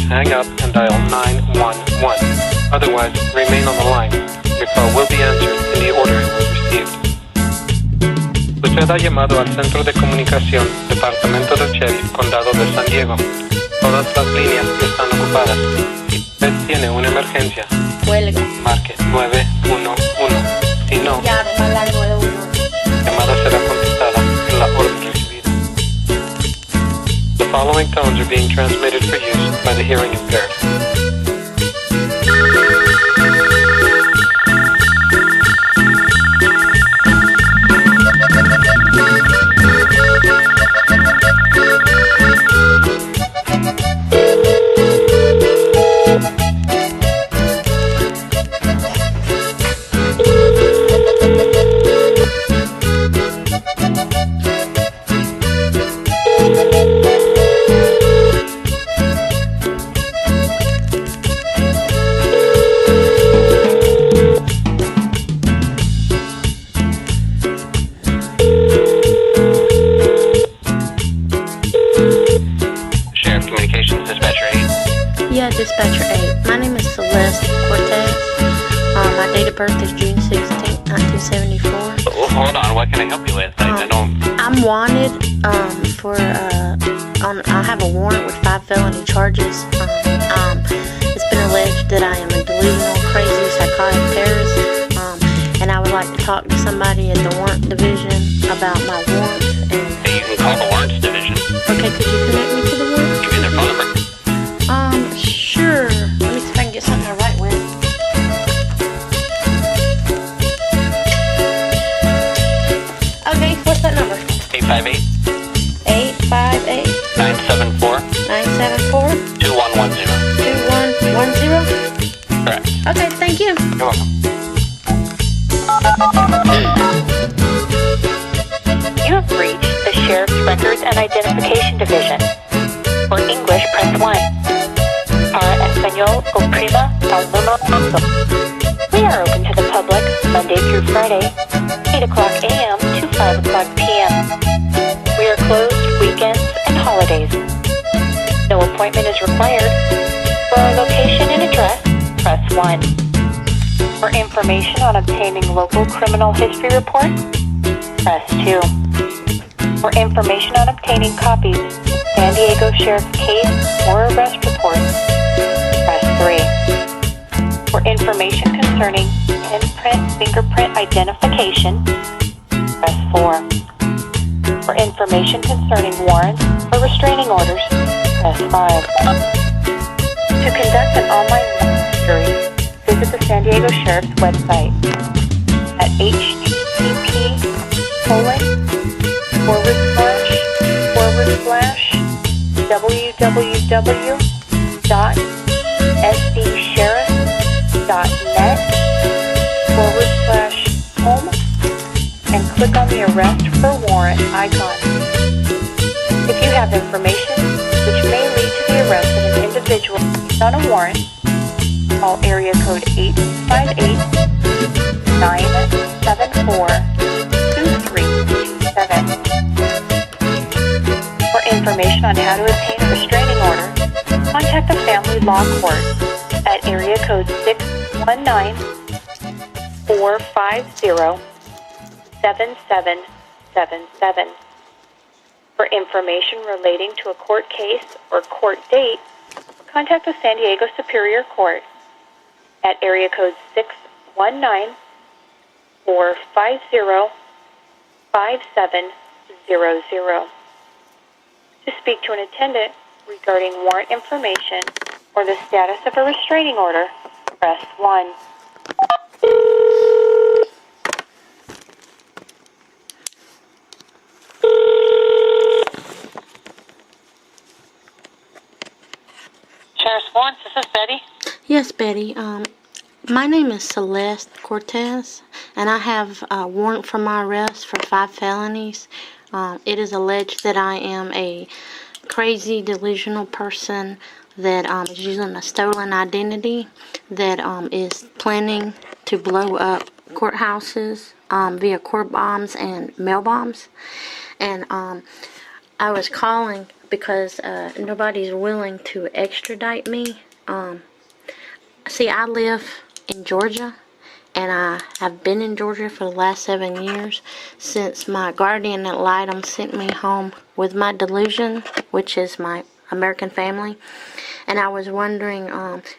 Hang up and dial 911. Otherwise, remain on the line. Your call will be answered in the order it was received. Usted ha llamado al Centro de Comunicación, Departamento del Sheriff, Condado de San Diego. Todas las líneas están ocupadas. Si usted tiene una emergencia, cuelga. Marque 911. Si no, llama al 911. La llamada será contestada en la orden recibida. The following tones are being transmitted for use by the hearing impaired. Dispatcher 8. My name is Celeste Cortez. My date of birth is June 16th, 1974. Well, hold on, what can I help you with? I don't... I'm wanted for, I have a warrant with 5 felony charges. It's been alleged that I am a delusional, crazy, psychotic terrorist, and I would like to talk to somebody at the warrant division about my warrant. Hey, you can call the warrants division. Okay, could you connect me to the warrant? Give me their phone number. Sure. Let me see if I can get something to write with. Okay, what's that number? 858. 858. 974. 974. 2110. 2110? Correct. Okay, thank you. You're welcome. You have reached the Sheriff's Records and Identification Division. For English, press 1. Para Español, oprima el número. We are open to the public Monday through Friday, 8 o'clock a.m. to 5 o'clock p.m. We are closed weekends and holidays. No appointment is required. For our location and address, press 1. For information on obtaining local criminal history reports, press 2. For information on obtaining copies of San Diego Sheriff's case or arrest reports, press 3. For information concerning pinprint fingerprint identification, press 4. For information concerning warrants or restraining orders, press 5. To conduct an online warrant inquiry, visit the San Diego Sheriff's website at http://www.sdsheriff.net/home and click on the arrest for warrant icon. If you have information which may lead to the arrest of an individual on a warrant, call area code 858-974-2327. For information on how to obtain a restraining order, contact the Family Law Court at area code 619-450-7777. For information relating to a court case or court date, contact the San Diego Superior Court at area code 619-450-5700. To To speak to an attendant regarding warrant information or the status of a restraining order, press 1. Sheriff's Warrants, this is Betty. Yes, Betty. My name is Celeste Cortez, and I have a warrant for my arrest for 5 felonies. It is alleged that I am a crazy, delusional person that is using a stolen identity, that is planning to blow up courthouses via court bombs and mail bombs. And I was calling because nobody's willing to extradite me. See, I live in Georgia, and I have been in Georgia for the last 7 years since my guardian ad litem sent me home with my delusion, which is my American family. And I was wondering,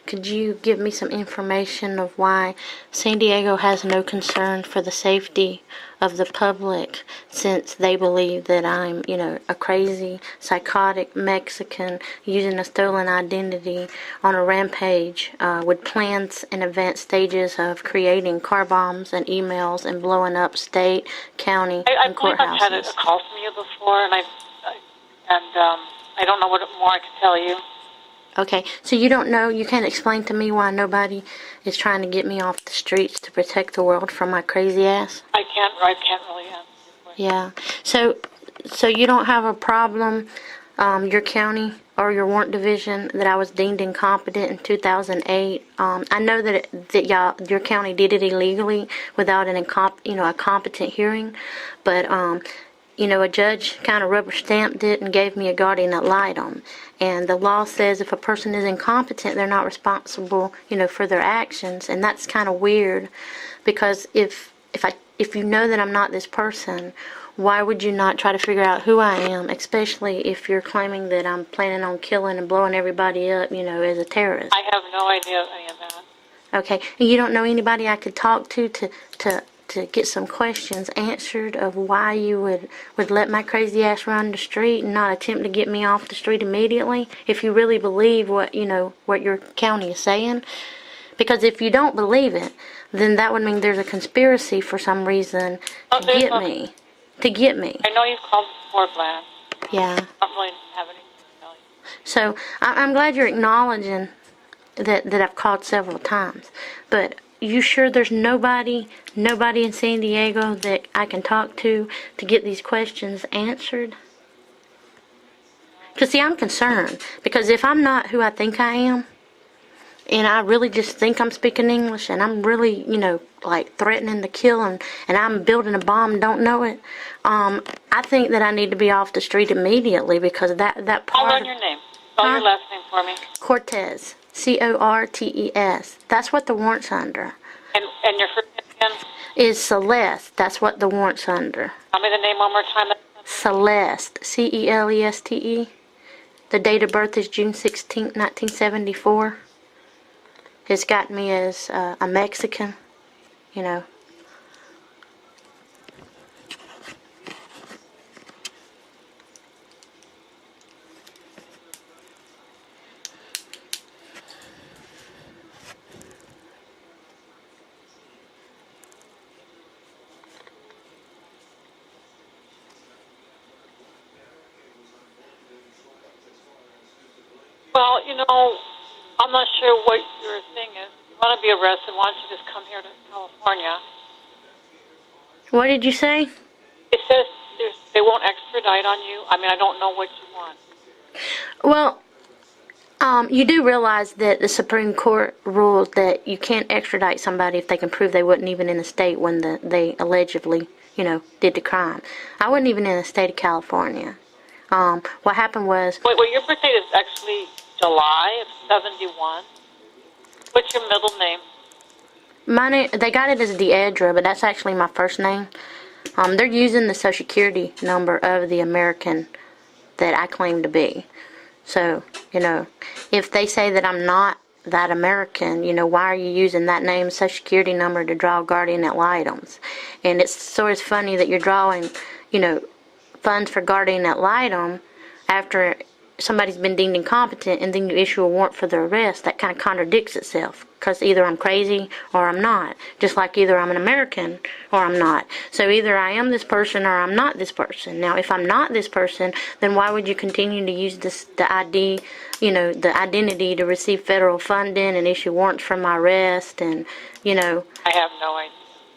could you give me some information of why San Diego has no concern for the safety of the public, since they believe that I'm, a crazy, psychotic Mexican using a stolen identity on a rampage with plans in advanced stages of creating car bombs and emails and blowing up state, county, and courthouses. I believe I've had a call from you before, and I don't know what more I can tell you. Okay, so you don't know, you can't explain to me why nobody is trying to get me off the streets to protect the world from my crazy ass? I can't really answer your question. Yeah. So you don't have a problem, your county or your warrant division, that I was deemed incompetent in 2008. I know that your county did it illegally without a competent hearing, but a judge kind of rubber stamped it and gave me a guardian ad litem. And the law says if a person is incompetent, they're not responsible, for their actions. And that's kind of weird, because if you know that I'm not this person, why would you not try to figure out who I am, especially if you're claiming that I'm planning on killing and blowing everybody up, as a terrorist? I have no idea of any of that. Okay, and you don't know anybody I could talk to get some questions answered of why you would let my crazy ass run the street and not attempt to get me off the street immediately, if you really believe what your county is saying? Because if you don't believe it, then that would mean there's a conspiracy for some reason to get me. I know you've called before, Vlad. Yeah. I don't really have anything to tell you. So I'm glad you're acknowledging that I've called several times, but you sure there's nobody in San Diego that I can talk to get these questions answered? Because, see, I'm concerned. Because if I'm not who I think I am, and I really just think I'm speaking English, and I'm really, threatening to kill, and I'm building a bomb and don't know it, I think that I need to be off the street immediately, because that part... I'll learn your name. Spell your last name for me. Cortez. Cortes. That's what the warrant's under. And your first name again? Is Celeste. That's what the warrant's under. Tell me the name one more time. Celeste. Celeste. The date of birth is June 16th, 1974. It's got me as a Mexican, Well, I'm not sure what your thing is. If you want to be arrested, why don't you just come here to California? What did you say? It says they won't extradite on you. I mean, I don't know what you want. Well, you do realize that the Supreme Court ruled that you can't extradite somebody if they can prove they wasn't even in the state when they allegedly, did the crime. I wasn't even in the state of California. What happened was... Wait, your birthday is actually July of 71. What's your middle name? My name, they got it as Deidre, but that's actually my first name. They're using the Social Security number of the American that I claim to be. So, if they say that I'm not that American, why are you using that name, Social Security number, to draw guardian ad litems? And it's sort of funny that you're drawing, funds for guardian ad litem, after somebody's been deemed incompetent, and then you issue a warrant for their arrest. That kind of contradicts itself, because either I'm crazy or I'm not. Just like either I'm an American or I'm not. So either I am this person or I'm not this person. Now, if I'm not this person, then why would you continue to use the ID, the identity to receive federal funding and issue warrants for my arrest and, I have no idea.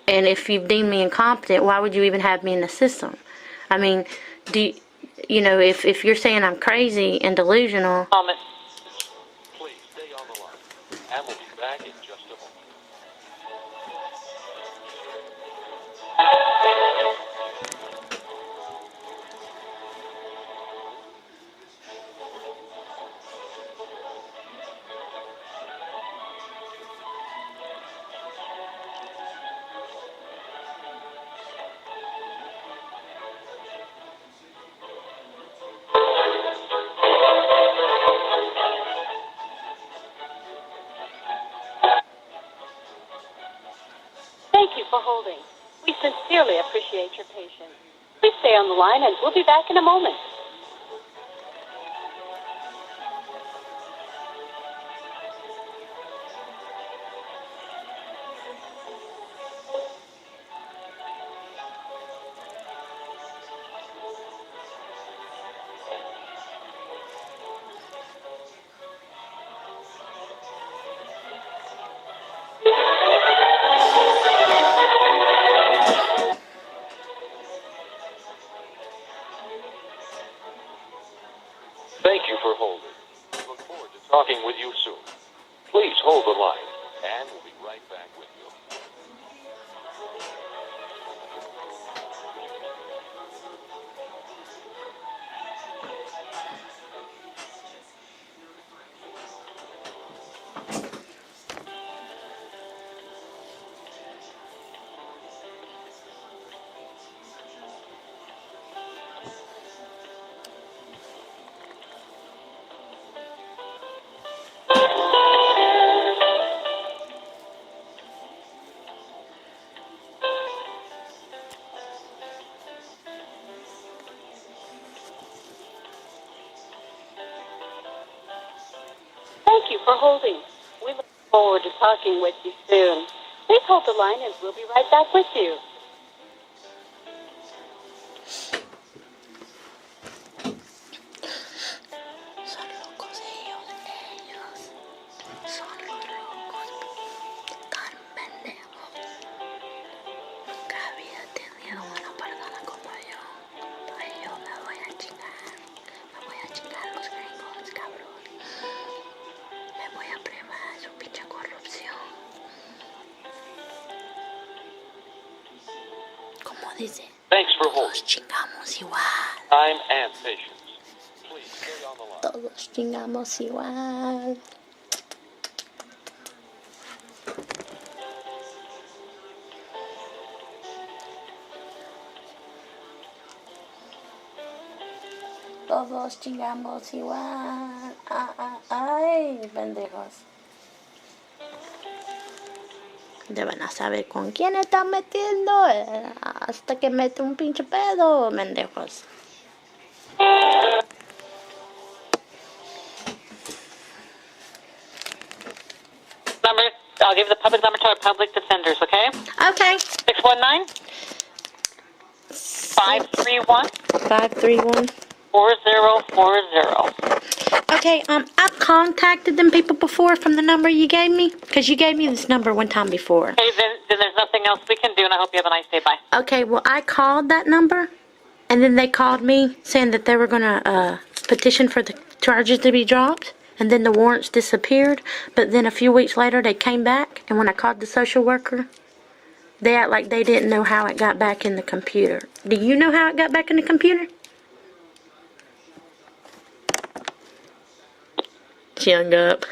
And if you've deemed me incompetent, why would you even have me in the system? I mean, if you're saying I'm crazy and delusional. Moment. Please stay on the line, and we'll be back in just a moment. Thank you for holding. We sincerely appreciate your patience. Please stay on the line and we'll be back in a moment. Thank you for holding. We look forward to talking with you soon. Please hold the line, and we'll be right back with you. Thank you for holding. We look forward to talking with you soon. Please hold the line and we'll be right back with you. Son locos ellos son los locos, tan pendejos. Nunca había tenido una persona como yo. Pues yo me voy a chingar los gringos, cabrón. Me voy a probar su pinche corrupción. Como dice, Thanks for todos holding. chingamos igual. Time and patience. Please stay on the line. Todos chingamos igual. Todos chingamos igual. Ay, pendejos. Deben a saber con quién están metiendo hasta que mete un pinche pedo, pendejos. Number, I'll give the public number to our public defenders, okay? Okay. 619 531 531. 4040. Okay, I've contacted them people before from the number you gave me, because you gave me this number one time before. Okay, then there's nothing else we can do, and I hope you have a nice day. Bye. Okay, well, I called that number, and then they called me saying that they were going to petition for the charges to be dropped, and then the warrants disappeared. But then a few weeks later, they came back, and when I called the social worker, they act like they didn't know how it got back in the computer. Do you know how it got back in the computer? She hung up.